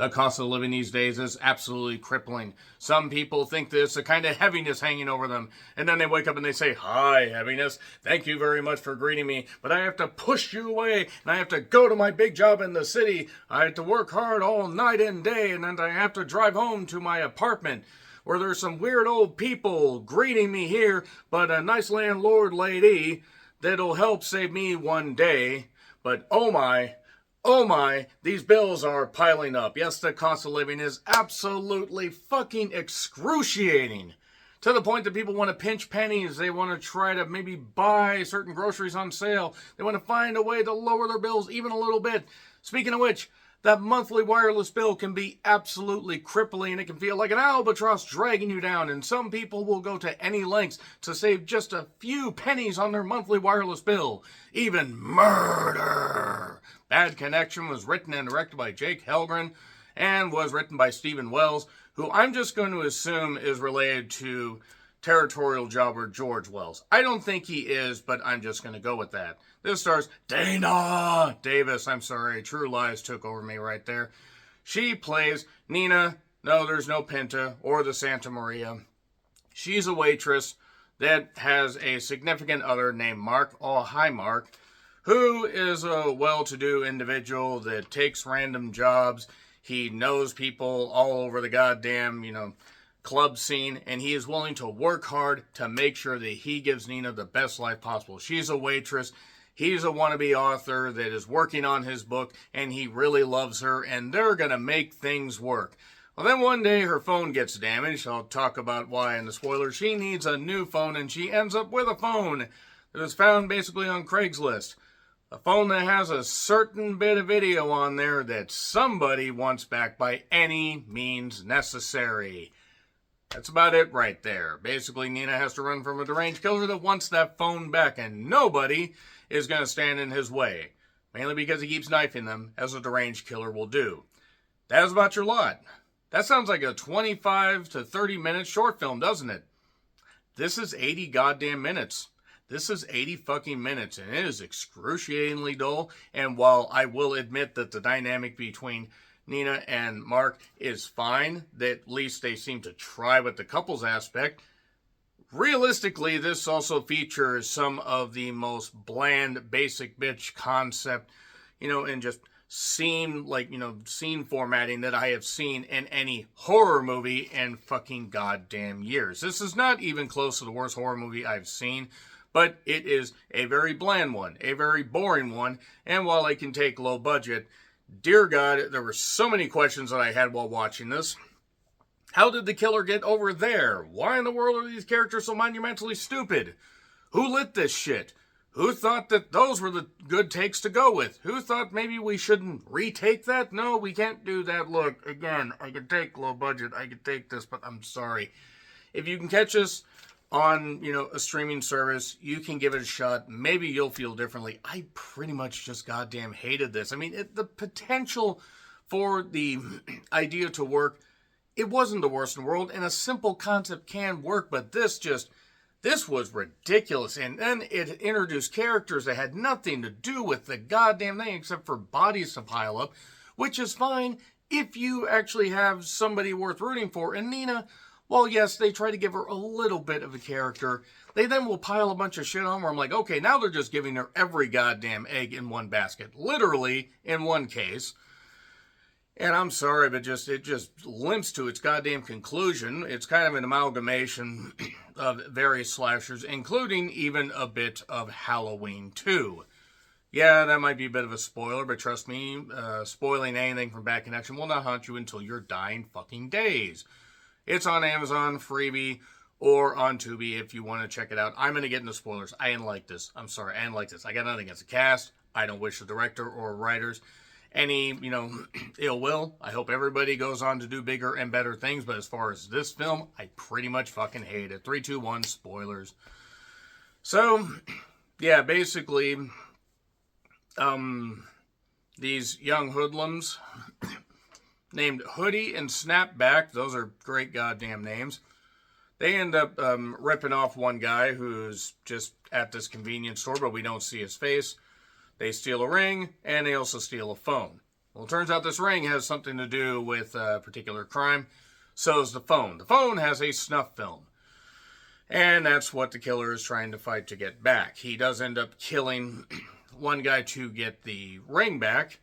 The cost of living these days is absolutely crippling. Some people think there's a kind of heaviness hanging over them, and then they wake up and they say, "Hi, heaviness. Thank you very much for greeting me, but I have to push you away, and I have to go to my big job in the city. I have to work hard all night and day, and then I have to drive home to my apartment where there's some weird old people greeting me here, but a nice landlord lady that'll help save me one day. But oh my, these bills are piling up. Yes, the cost of living is absolutely fucking excruciating. To the point that people want to pinch pennies. They want to try to maybe buy certain groceries on sale. They want to find a way to lower their bills even a little bit. Speaking of which, that monthly wireless bill can be absolutely crippling. It can feel like an albatross dragging you down. And some people will go to any lengths to save just a few pennies on their monthly wireless bill. Even murder. Bad Connection was written and directed by Jake Helgren and was written by Stephen Wells, who I'm just going to assume is related to territorial jobber George Wells. I don't think he is, but I'm just going to go with that. This stars Dana Davis. I'm sorry, True Lies took over me right there. She plays Nina. No, there's no Pinta or the Santa Maria. She's a waitress that has a significant other named Mark. Oh, hi, Mark. Who is a well-to-do individual that takes random jobs. He knows people all over the goddamn, club scene, and he is willing to work hard to make sure that he gives Nina the best life possible. She's a waitress. He's a wannabe author that is working on his book, and he really loves her, and they're going to make things work. Well, then one day her phone gets damaged. I'll talk about why in the spoilers. She needs a new phone, and she ends up with a phone that was found basically on Craigslist. A phone that has a certain bit of video on there that somebody wants back by any means necessary. That's about it right there. Basically, Nina has to run from a deranged killer that wants that phone back, and nobody is going to stand in his way. Mainly because he keeps knifing them, as a deranged killer will do. That is about your lot. That sounds like a 25 to 30 minute short film, doesn't it? This is 80 goddamn minutes. This is 80 fucking minutes, and it is excruciatingly dull. And while I will admit that the dynamic between Nina and Mark is fine, that at least they seem to try with the couples aspect, realistically, this also features some of the most bland, basic bitch concept, and just scene formatting that I have seen in any horror movie in fucking goddamn years. This is not even close to the worst horror movie I've seen. But it is a very bland one, a very boring one, and while I can take low budget, dear God, there were so many questions that I had while watching this. How did the killer get over there? Why in the world are these characters so monumentally stupid? Who lit this shit? Who thought that those were the good takes to go with? Who thought maybe we shouldn't retake that? No, we can't do that. Look, again, I could take low budget, I could take this, but I'm sorry. If you can catch us on, a streaming service, you can give it a shot. Maybe you'll feel differently. I pretty much just goddamn hated this. I mean, the potential for the idea to work, it wasn't the worst in the world, and a simple concept can work, but this was ridiculous. And then it introduced characters that had nothing to do with the goddamn thing except for bodies to pile up, which is fine if you actually have somebody worth rooting for. And Nina, well, yes, they try to give her a little bit of a character. They then will pile a bunch of shit on where I'm like, okay, now they're just giving her every goddamn egg in one basket. Literally, in one case. And I'm sorry, but it just limps to its goddamn conclusion. It's kind of an amalgamation of various slashers, including even a bit of Halloween 2. Yeah, that might be a bit of a spoiler, but trust me, spoiling anything from Bad Connection will not haunt you until your dying fucking days. It's on Amazon, Freebie, or on Tubi if you want to check it out. I'm going to get into spoilers. I didn't like this. I'm sorry, I didn't like this. I got nothing against the cast. I don't wish the director or writers any, ill will. I hope everybody goes on to do bigger and better things. But as far as this film, I pretty much fucking hate it. 3, 2, 1, spoilers. So, yeah, basically, these young hoodlums named Hoodie and Snapback, those are great goddamn names, they end up ripping off one guy who's just at this convenience store, but we don't see his face. They steal a ring, and they also steal a phone. Well, it turns out this ring has something to do with a particular crime. So's the phone. The phone has a snuff film. And that's what the killer is trying to fight to get back. He does end up killing one guy to get the ring back.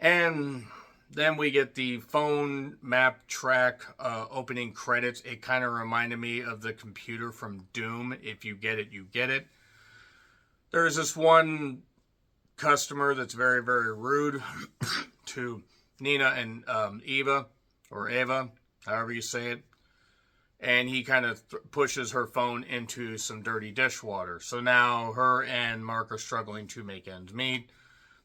And then we get the phone map track opening credits. It kind of reminded me of the computer from Doom. If you get it, you get it. There's this one customer that's very, very rude to Nina and Eva, or Ava, however you say it. And he kind of pushes her phone into some dirty dishwater. So now her and Mark are struggling to make ends meet.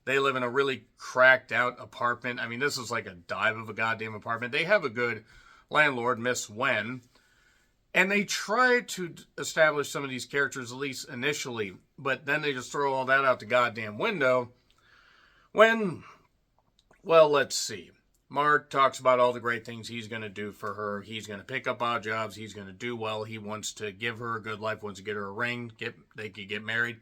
They live in a really cracked out apartment. I mean, this is like a dive of a goddamn apartment. They have a good landlord, Miss Wen. And they try to establish some of these characters, at least initially. But then they just throw all that out the goddamn window. When, well, let's see. Mark talks about all the great things he's going to do for her. He's going to pick up odd jobs. He's going to do well. He wants to give her a good life. Wants to get her a ring. They could get married.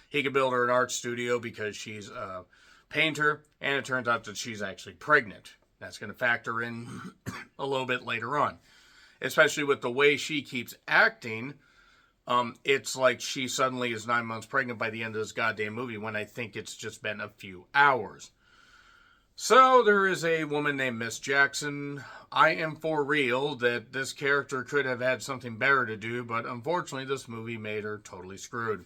He could build her an art studio because she's a painter. And it turns out that she's actually pregnant. That's going to factor in a little bit later on. Especially with the way she keeps acting. It's like she suddenly is 9 months pregnant by the end of this goddamn movie when I think it's just been a few hours. So, there is a woman named Miss Jackson. I am for real that this character could have had something better to do, but unfortunately this movie made her totally screwed.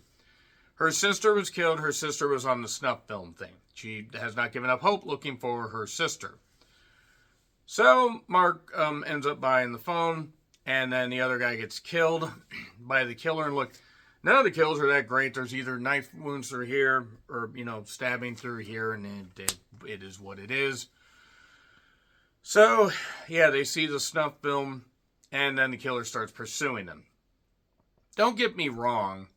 Her sister was killed. Her sister was on the snuff film thing. She has not given up hope looking for her sister. So, Mark ends up buying the phone, and then the other guy gets killed by the killer. And look, none of the kills are that great. There's either knife wounds through here, or, stabbing through here, and it is what it is. So, yeah, they see the snuff film, and then the killer starts pursuing them. Don't get me wrong.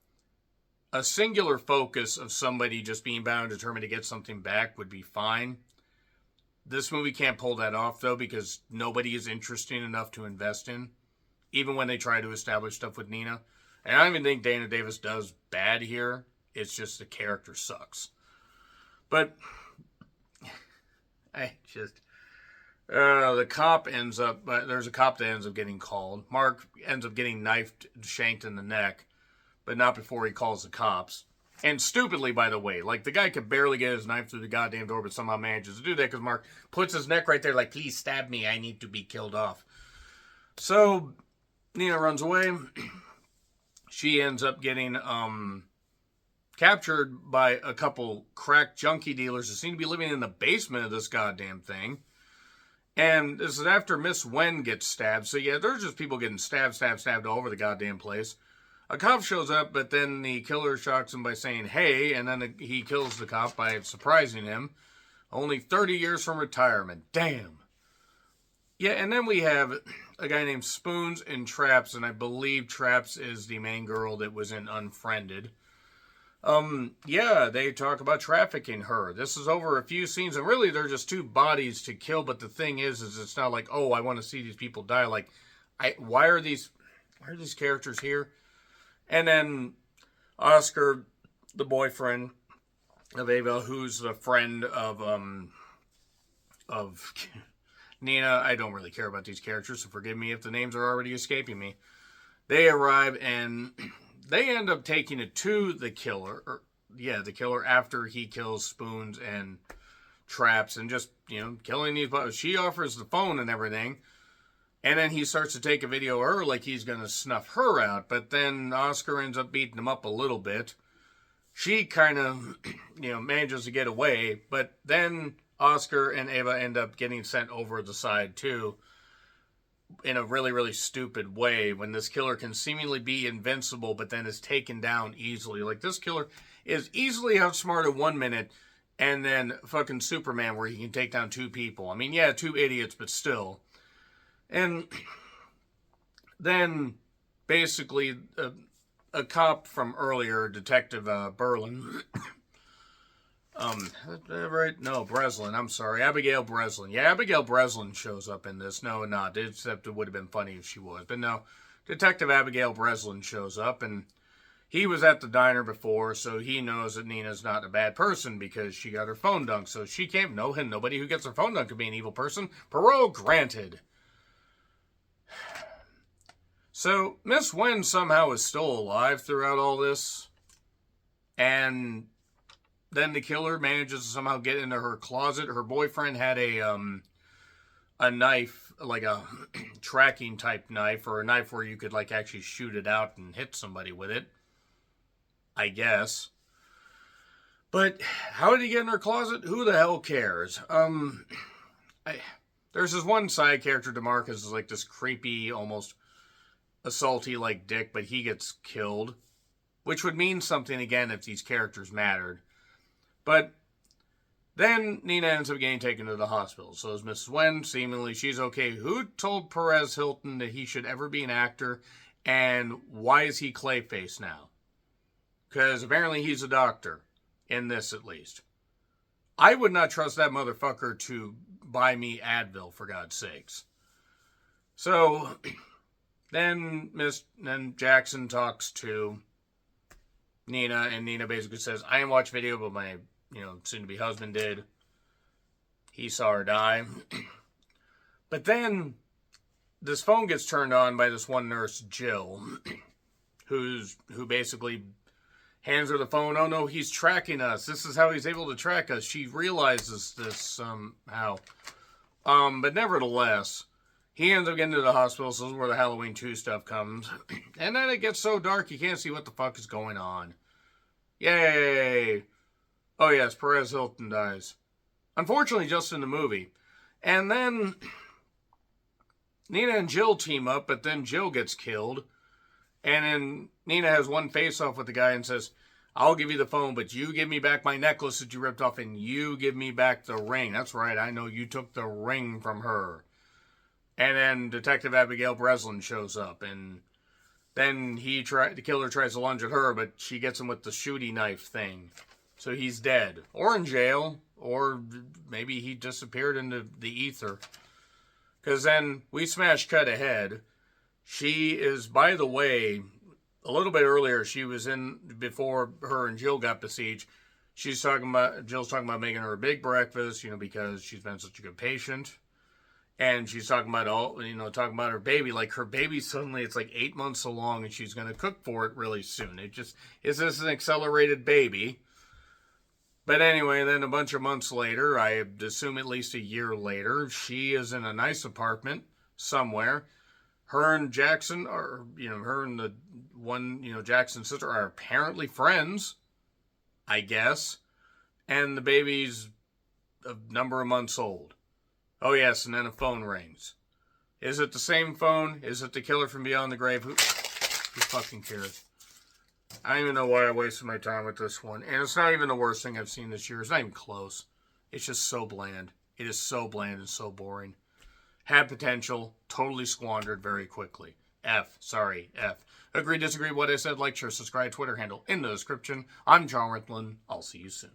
A singular focus of somebody just being bound and determined to get something back would be fine. This movie can't pull that off, though, because nobody is interesting enough to invest in, even when they try to establish stuff with Nina. And I don't even think Dana Davis does bad here. It's just the character sucks. But the cop ends up, there's a cop that ends up getting called. Mark ends up getting knifed, shanked in the neck, but not before he calls the cops. And stupidly, by the way, like the guy could barely get his knife through the goddamn door, but somehow manages to do that because Mark puts his neck right there like, please stab me, I need to be killed off. So, Nina runs away. She ends up getting captured by a couple crack junkie dealers who seem to be living in the basement of this goddamn thing. And this is after Miss Wen gets stabbed. So yeah, there's just people getting stabbed all over the goddamn place. A cop shows up, but then the killer shocks him by saying, hey, and then he kills the cop by surprising him. Only 30 years from retirement. Damn. Yeah, and then we have a guy named Spoons and Traps, and I believe Traps is the main girl that was in Unfriended. Yeah, they talk about trafficking her. This is over a few scenes, and really they're just two bodies to kill, but the thing is it's not like, oh, I want to see these people die. Like, why are these characters here? And then Oscar, the boyfriend of Ava, who's the friend of Nina. I don't really care about these characters, so forgive me if the names are already escaping me. They arrive and they end up taking it to the killer. The killer after he kills Spoons and Traps and just, killing these. She offers the phone and everything. And then he starts to take a video of her like he's going to snuff her out. But then Oscar ends up beating him up a little bit. She kind of, manages to get away. But then Oscar and Ava end up getting sent over the side too. In a really, really stupid way. When this killer can seemingly be invincible, but then is taken down easily. Like, this killer is easily outsmarted 1 minute. And then fucking Superman where he can take down two people. I mean, yeah, two idiots, but still. And then, basically, a cop from earlier, Detective Berlin, Breslin, I'm sorry, Abigail Breslin. Yeah, Abigail Breslin shows up in this. No, not, except it would have been funny if she was. But no, Detective Abigail Breslin shows up, and, he was at the diner before, so he knows that Nina's not a bad person because she got her phone dunked. So she can't know him. Nobody who gets their phone dunked can be an evil person. Parole granted. So Miss Wen somehow is still alive throughout all this. And then the killer manages to somehow get into her closet. Her boyfriend had a knife, like a tracking type knife, or a knife where you could like actually shoot it out and hit somebody with it, I guess. But how did he get in her closet? Who the hell cares? There's this one side character, DeMarcus, is like this creepy, almost assaulty like dick, but he gets killed, which would mean something again if these characters mattered. But then Nina ends up getting taken to the hospital. So is Mrs. Wen. Seemingly she's okay. Who told Perez Hilton that he should ever be an actor? And why is he Clayface now? Because apparently he's a doctor. In this, at least. I would not trust that motherfucker to buy me Advil, for God's sakes. So then Jackson talks to Nina, and Nina basically says, I didn't watch video, but my soon-to-be husband did. He saw her die. But then this phone gets turned on by this one nurse, Jill, who basically hands her the phone. Oh no, he's tracking us. This is how he's able to track us. She realizes this somehow. But nevertheless, he ends up getting to the hospital. So this is where the Halloween 2 stuff comes. And then it gets so dark you can't see what the fuck is going on. Yay! Oh yes, Perez Hilton dies. Unfortunately, just in the movie. And then Nina and Jill team up, but then Jill gets killed. And then Nina has one face-off with the guy and says, I'll give you the phone, but you give me back my necklace that you ripped off, and you give me back the ring. That's right, I know you took the ring from her. And then Detective Abigail Breslin shows up, and then the killer tries to lunge at her, but she gets him with the shooty knife thing. So he's dead. Or in jail. Or maybe he disappeared into the ether. Because then we smash cut ahead. She is, by the way, a little bit earlier, she was in, before her and Jill got besieged, Jill's talking about making her a big breakfast, because she's been such a good patient. And she's talking about her baby. Like, her baby suddenly, it's like 8 months along, and she's going to cook for it really soon. It just, is this an accelerated baby? But anyway, then a bunch of months later, I assume at least a year later, she is in a nice apartment somewhere. Her and Jackson are, her and the one, Jackson's sister are apparently friends, I guess. And the baby's a number of months old. Oh yes, and then a phone rings. Is it the same phone? Is it the killer from beyond the grave? Who fucking cares? I don't even know why I wasted my time with this one. And it's not even the worst thing I've seen this year. It's not even close. It's just so bland. It is so bland and so boring. Had potential, totally squandered very quickly. F. Agree, disagree with what I said, like, share, subscribe, Twitter handle in the description. I'm John Ritlin. I'll see you soon.